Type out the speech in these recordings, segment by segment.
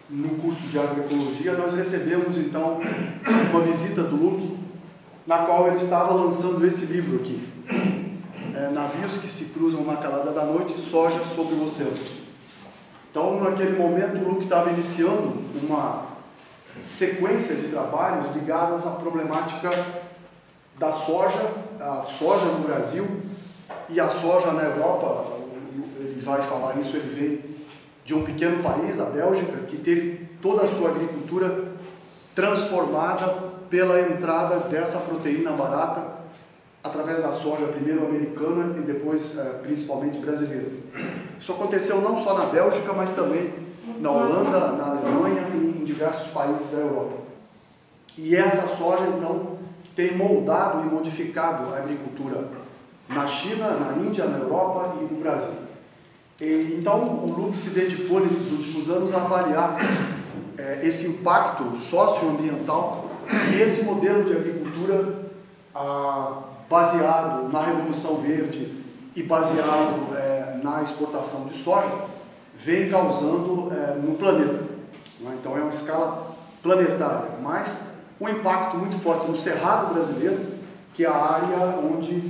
no curso de agroecologia, nós recebemos então uma visita do Luc, na qual ele estava lançando esse livro aqui, Navios que se cruzam na calada da noite, soja sobre o oceano. Então, naquele momento, o Luc estava iniciando uma sequência de trabalhos ligadas à problemática da soja, a soja no Brasil e a soja na Europa. Ele vai falar isso, ele vem de um pequeno país, a Bélgica, que teve toda a sua agricultura transformada pela entrada dessa proteína barata através da soja, primeiro americana e depois principalmente brasileira. Isso aconteceu não só na Bélgica, mas também na Holanda, na Alemanha e em diversos países da Europa. E essa soja, então, tem moldado e modificado a agricultura na China, na Índia, na Europa e no Brasil. Então, o Luc se dedicou nesses últimos anos a avaliar esse impacto socioambiental que esse modelo de agricultura baseado na Revolução Verde e baseado na exportação de soja vem causando no planeta. Então, é uma escala planetária, mas um impacto muito forte no Cerrado brasileiro, que é a área onde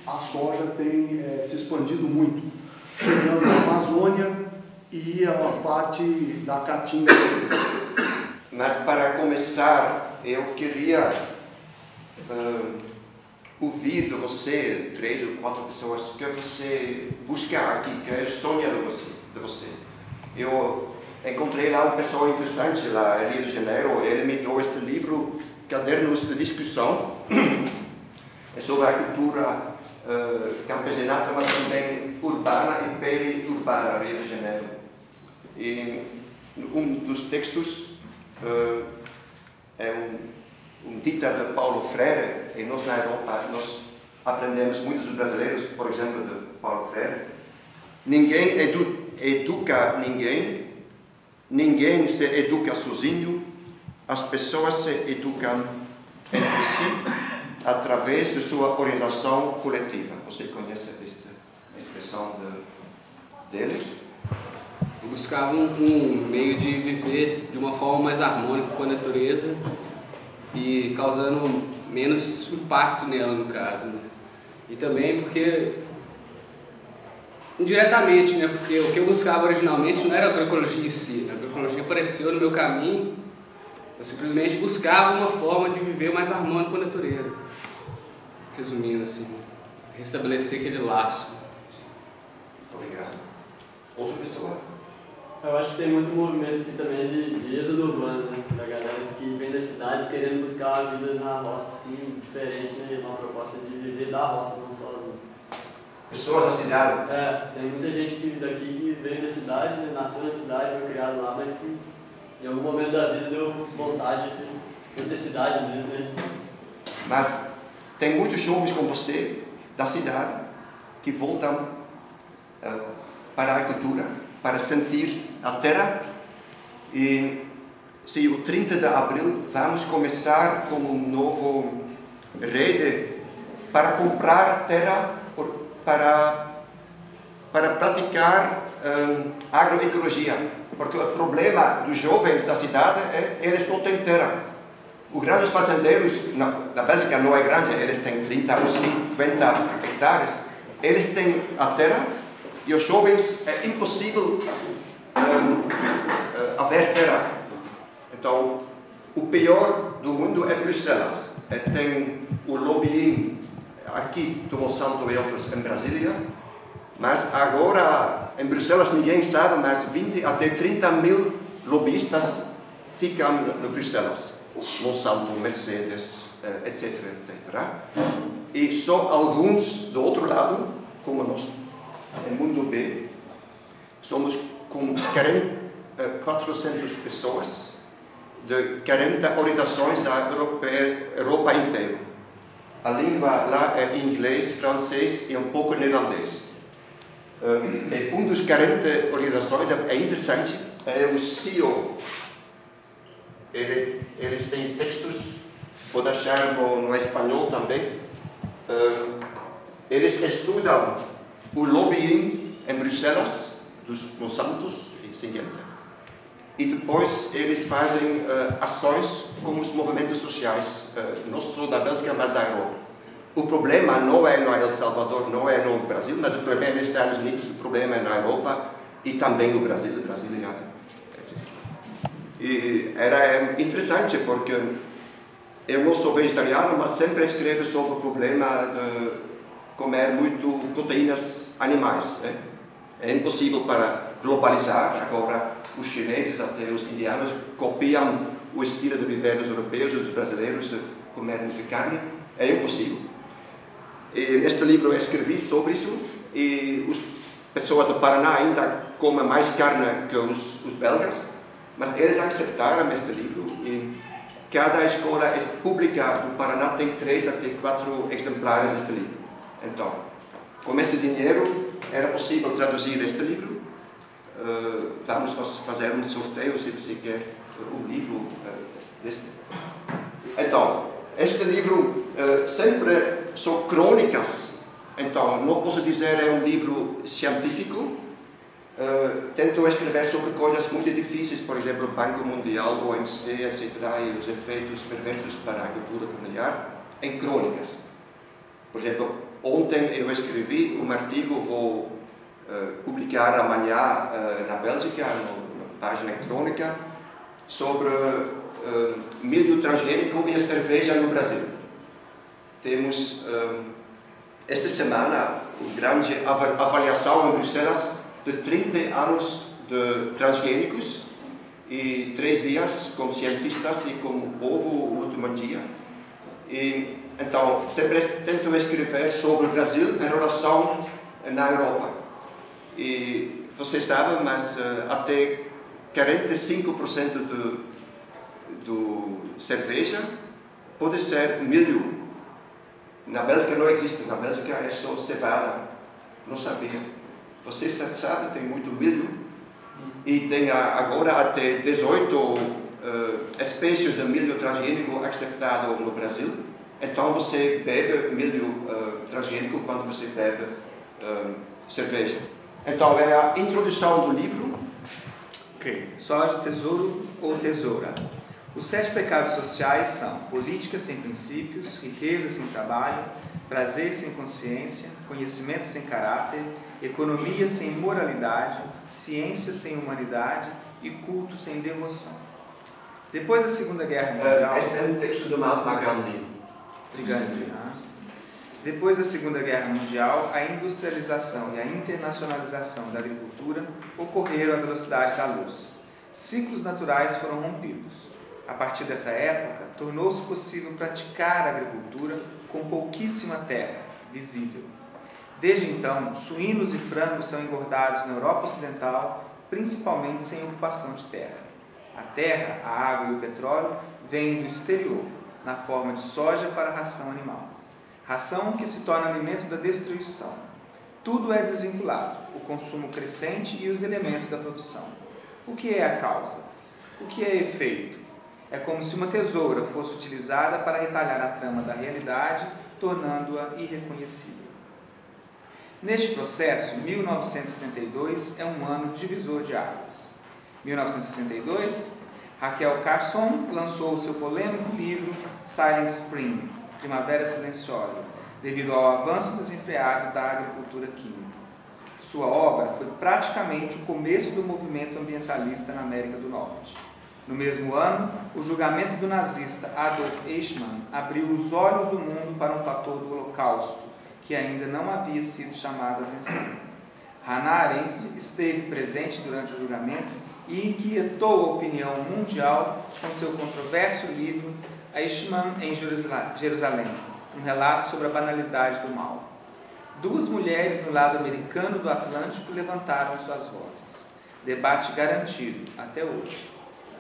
a soja tem se expandido muito, chegando na Amazônia e a parte da Caatinga. Mas para começar, eu queria ouvir de você, 3 ou 4 pessoas, que você busca aqui, que sonha de você. Eu encontrei lá uma pessoa interessante, lá em Rio de Janeiro, ele me deu este livro, Cadernos de Discussão, é sobre a cultura campesinata, mas também urbana e periurbana, Rio de Janeiro. E um dos textos é um dita de Paulo Freire, e nós na Europa nós aprendemos, muitos brasileiros, por exemplo, de Paulo Freire: ninguém educa ninguém, ninguém se educa sozinho, as pessoas se educam entre si através de sua organização coletiva. Você conhece esta expressão dele? Eu buscava um meio de viver de uma forma mais harmônica com a natureza e causando menos impacto nela, no caso, né? E também porque, indiretamente, né? Porque o que eu buscava originalmente não era a agroecologia em si, a agroecologia apareceu no meu caminho, eu simplesmente buscava uma forma de viver mais harmônico com a natureza. Resumindo assim, restabelecer aquele laço. Obrigado. Outra pessoa? Eu acho que tem muito movimento assim, também de êxodo urbano, né? Da galera que vem das cidades querendo buscar uma vida na roça assim, diferente, né? Uma proposta de viver da roça, não só do... Pessoas da cidade? Tem muita gente daqui que veio da cidade, né? Nasceu na cidade, foi criado lá, mas que em algum momento da vida deu vontade, necessidade às vezes, né? Mas tem muitos jovens como você, da cidade, que voltam para a agricultura, para sentir a terra. E se o 30 de abril vamos começar com um novo rede para comprar terra para praticar agroecologia, porque o problema dos jovens da cidade é que eles não têm terra. Os grandes fazendeiros, na Bélgica não é grande, eles têm 30 ou 50 hectares, eles têm a terra e os jovens é impossível haver terra. Então, o pior do mundo é Bruxelas. Tem o lobbying aqui do Monsanto e outros em Brasília, mas agora em Bruxelas ninguém sabe, mas 20 até 30 mil lobbyistas ficam no Bruxelas. Monsanto, Mercedes, etc, etc. E só alguns do outro lado, como nós, em mundo B, somos com 400 pessoas de 40 organizações da Europa inteira. A língua lá é inglês, francês e um pouco neerlandês. E um dos 40 organizações é interessante, é o CEO. Eles têm textos, pode achar no espanhol também. Eles estudam o lobbying em Bruxelas, dos Monsantos e seguinte. e depois eles fazem ações com os movimentos sociais, não só da Bélgica, mas da Europa. O problema não é no El Salvador, não é no Brasil, mas o problema é nos Estados Unidos, o problema é na Europa e também no Brasil, etc. E era interessante porque eu não sou vegetariano, mas sempre escrevo sobre o problema de comer muito proteínas animais. É impossível para globalizar. Agora, os chineses, até os indianos, copiam o estilo de viver dos europeus e dos brasileiros, comer muita carne. É impossível. E neste livro eu escrevi sobre isso, e as pessoas do Paraná ainda comem mais carne que os belgas, mas eles aceitaram este livro, e cada escola pública do Paraná tem 3 até 4 exemplares deste livro. Então, com esse dinheiro era possível traduzir este livro. Vamos fazer um sorteio, se você quer um livro deste. Então, este livro sempre são crônicas. Então, não posso dizer é um livro científico. Tento escrever sobre coisas muito difíceis, por exemplo, o Banco Mundial, OMC, etc., e os efeitos perversos para a agricultura familiar, em crônicas. Por exemplo, ontem eu escrevi um artigo, vou publicar amanhã na Bélgica, na página crônica, sobre milho transgênico e a cerveja no Brasil. Temos, esta semana, uma grande avaliação em Bruxelas de 30 anos de transgênicos e 3 dias com cientistas e com o povo no último dia. E, então, sempre tento escrever sobre o Brasil em relação na Europa. E você sabe, mas até 45% do cerveja pode ser milho. Na Bélgica não existe, na Bélgica é só cevada. Não sabia. Você sabe, tem muito milho. E tem agora até 18 espécies de milho transgênico aceitado no Brasil. Então você bebe milho transgênico quando você bebe cerveja. Então é a introdução do livro. Ok. Soja, tesouro ou tesoura? Os 7 pecados sociais são política sem princípios, riqueza sem trabalho, prazer sem consciência, conhecimento sem caráter, economia sem moralidade, ciência sem humanidade e culto sem devoção. Depois da Segunda Guerra Mundial... Este é um texto do Mahatma Gandhi. Depois da Segunda Guerra Mundial, a industrialização e a internacionalização da agricultura ocorreram à velocidade da luz. Ciclos naturais foram rompidos. A partir dessa época, tornou-se possível praticar a agricultura com pouquíssima terra visível. Desde então, suínos e frangos são engordados na Europa Ocidental, principalmente sem ocupação de terra. A terra, a água e o petróleo vêm do exterior, na forma de soja para ração animal. Ração que se torna alimento da destruição. Tudo é desvinculado, o consumo crescente e os elementos da produção. O que é a causa? O que é efeito? É como se uma tesoura fosse utilizada para retalhar a trama da realidade, tornando-a irreconhecível. Neste processo, 1962 é um ano divisor de águas. 1962, Raquel Carson lançou o seu polêmico livro Silent Spring, Primavera Silenciosa, devido ao avanço desenfreado da agricultura química. Sua obra foi praticamente o começo do movimento ambientalista na América do Norte. No mesmo ano, o julgamento do nazista Adolf Eichmann abriu os olhos do mundo para um fator do Holocausto, que ainda não havia sido chamado a atenção. Hannah Arendt esteve presente durante o julgamento e inquietou a opinião mundial com seu controverso livro Eichmann em Jerusalém, um relato sobre a banalidade do mal. 2 mulheres no lado americano do Atlântico levantaram suas vozes. Debate garantido, até hoje.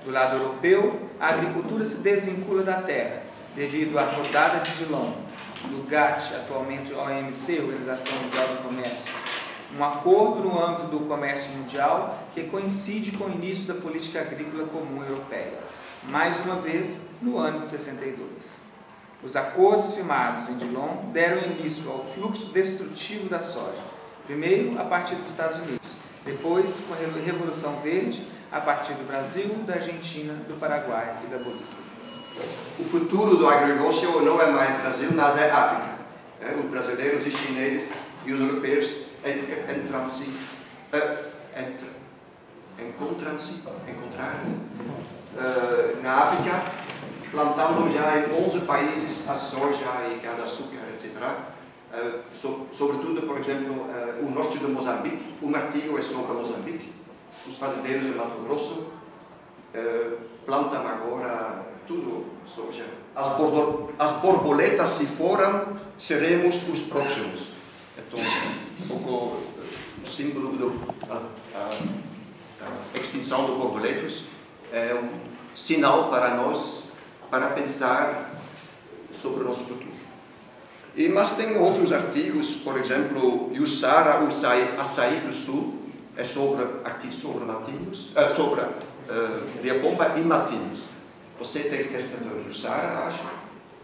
Do lado europeu, a agricultura se desvincula da terra, devido à rodada de Dillon, no GATT, atualmente OMC, Organização Mundial do Comércio, um acordo no âmbito do comércio mundial que coincide com o início da política agrícola comum europeia, mais uma vez no ano de 62. Os acordos firmados em Dillon deram início ao fluxo destrutivo da soja, primeiro a partir dos Estados Unidos, depois, com a Revolução Verde, a partir do Brasil, da Argentina, do Paraguai e da Bolívia. O futuro do agronegócio não é mais Brasil, mas é África. Os brasileiros e chineses e os europeus encontram-se na África, plantando já em 11 países a soja e cana-açúcar, etc. Sobretudo, por exemplo, o norte de Moçambique. Um artigo é sobre Moçambique. Os fazendeiros de Mato Grosso plantam agora tudo soja. As borboletas se foram, seremos os próximos. Então, um pouco o símbolo da extinção dos borboletos é um sinal para nós, para pensar sobre o nosso futuro. Mas tem outros artigos, por exemplo, Jussara, o açaí do sul, é sobre Matinhos, sobre Riapomba e Matinhos. Você tem festa de Jussara, acho,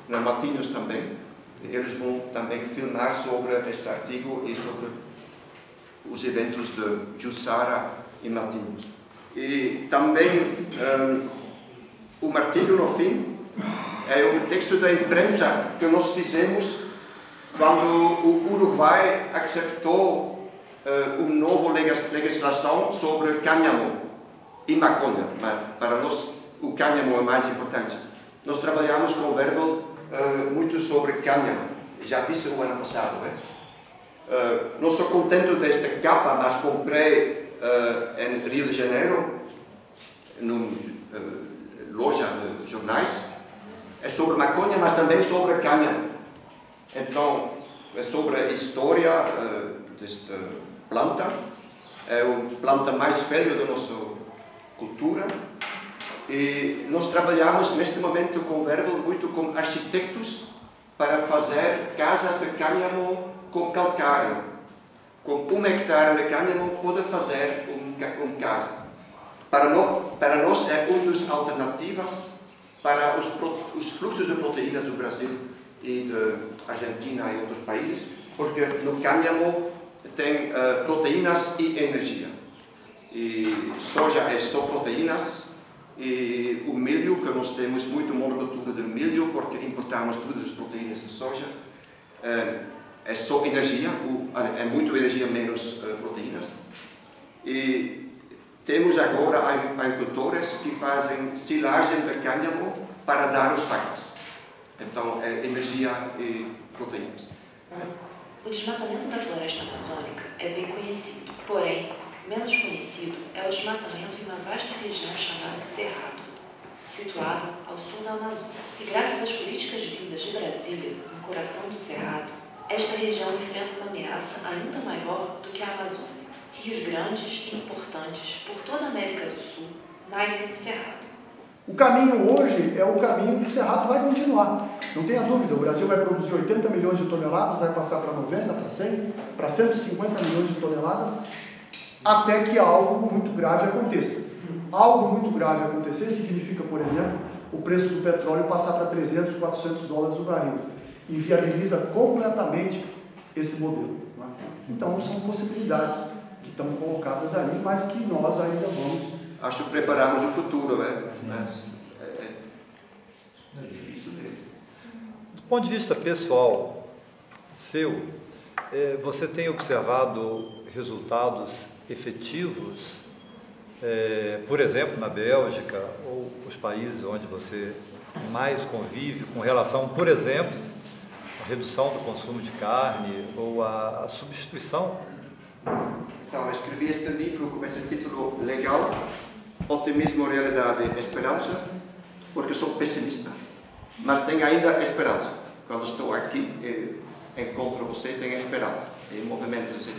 na Matinhos também. Eles vão também filmar sobre este artigo e sobre os eventos de Jussara e Matinhos. E também um artigo no fim é um texto da imprensa que nós fizemos quando o Uruguai aceitou uma nova legislação sobre cânhamo e maconha, mas para nós o cânhamo é mais importante. Nós trabalhamos com o Wervel muito sobre cânhamo, já disse o ano passado. Não estou contente desta capa, mas comprei em Rio de Janeiro, numa loja de jornais. É sobre maconha, mas também sobre cânhamo. Então, é sobre a história desta planta. É a planta mais velha da nossa cultura. E nós trabalhamos neste momento com o Wervel muito com arquitetos para fazer casas de cânhamo com calcário. Com 1 hectare de cânhamo pode fazer uma casa. Para nós é uma das alternativas para os fluxos de proteínas do Brasil e da Argentina e outros países, porque no cânhamo tem proteínas e energia. E soja é só proteínas, e o milho, que nós temos muito monocultura de milho, porque importamos todas as proteínas de soja, é só energia, é muito energia menos proteínas. E temos agora agricultores que fazem silagem de cânhamo para dar aos vacas. Então, é energia e proteínas. O desmatamento da floresta amazônica é bem conhecido, porém, menos conhecido é o desmatamento em uma vasta região chamada Cerrado, situado ao sul da Amazônia. E graças às políticas vindas de Brasília, no coração do Cerrado, esta região enfrenta uma ameaça ainda maior do que a Amazônia. Rios grandes e importantes por toda a América do Sul nascem no Cerrado. O caminho hoje é o caminho que o Cerrado vai continuar. Não tenha dúvida, o Brasil vai produzir 80 milhões de toneladas, vai passar para 90, para 100, para 150 milhões de toneladas, até que algo muito grave aconteça. Algo muito grave acontecer significa, por exemplo, o preço do petróleo passar para 300, 400 dólares o barril. Inviabiliza completamente esse modelo. Não é? Então, são possibilidades que estão colocadas aí, mas que nós ainda vamos... Acho que preparamos o futuro, né? Mas é difícil mesmo. Do ponto de vista pessoal seu, você tem observado resultados efetivos, por exemplo, na Bélgica ou os países onde você mais convive com relação, por exemplo, à redução do consumo de carne ou a substituição? Então, eu escrevi este livro com esse título legal, Otimismo, Realidade e Esperança, porque sou pessimista, mas tenho ainda esperança. Quando estou aqui e encontro você, tenho esperança, em movimentos assim.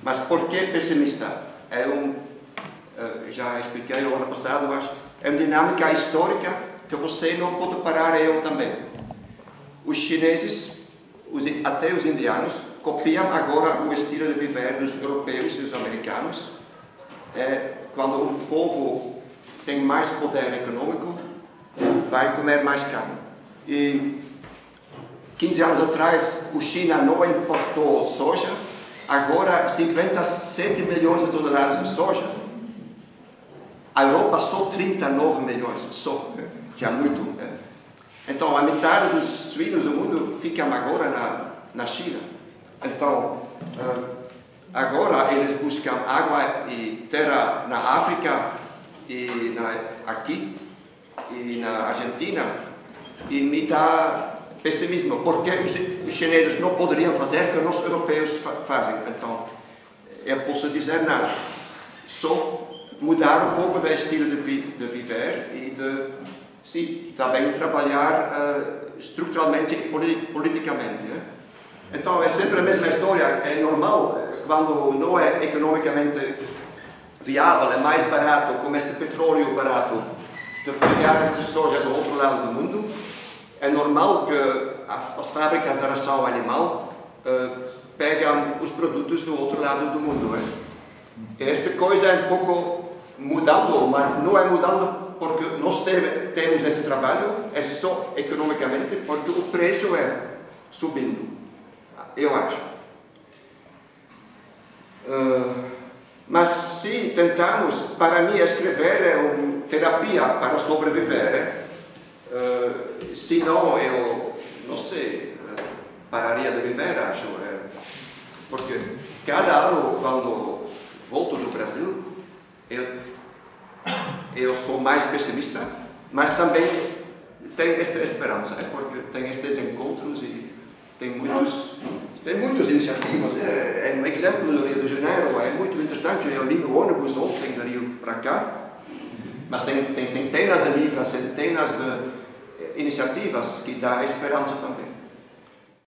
Mas por que pessimista? Já expliquei o ano passado, acho, é uma dinâmica histórica que você não pode parar, eu também. Os chineses, até os indianos, copiam agora o estilo de viver dos europeus e dos americanos. Quando um povo tem mais poder econômico, vai comer mais carne. E 15 anos atrás, a China não importou soja, agora 57 milhões de toneladas de soja. A Europa só 39 milhões, só, já muito. Então, a metade dos suínos do mundo ficam agora na China. Então, agora eles buscam água e terra na África, e aqui, e na Argentina, e me dá pessimismo, porque os chineses não poderiam fazer o que os europeus fazem. Então, eu posso dizer nada, só mudar um pouco do estilo de viver e sim, também trabalhar estruturalmente e politicamente. Então, é sempre a mesma história, é normal, quando não é economicamente viável, é mais barato, como este petróleo barato, de pegar esta soja do outro lado do mundo, é normal que as fábricas de ração animal pegam os produtos do outro lado do mundo. Esta coisa é um pouco mudando, mas não é mudando porque nós temos esse trabalho, é só economicamente porque o preço é subindo, eu acho. Mas se tentamos, para mim escrever é uma terapia para sobreviver, senão eu, não sei, pararia de viver, acho. Porque cada ano, quando volto do Brasil, eu sou mais pessimista, mas também tenho esta esperança, porque tem estes encontros e tem muitas iniciativas. É um exemplo do Rio de Janeiro, é muito interessante. Eu li no ônibus ontem do Rio para cá, mas tem centenas de livros, centenas de iniciativas que dão esperança também.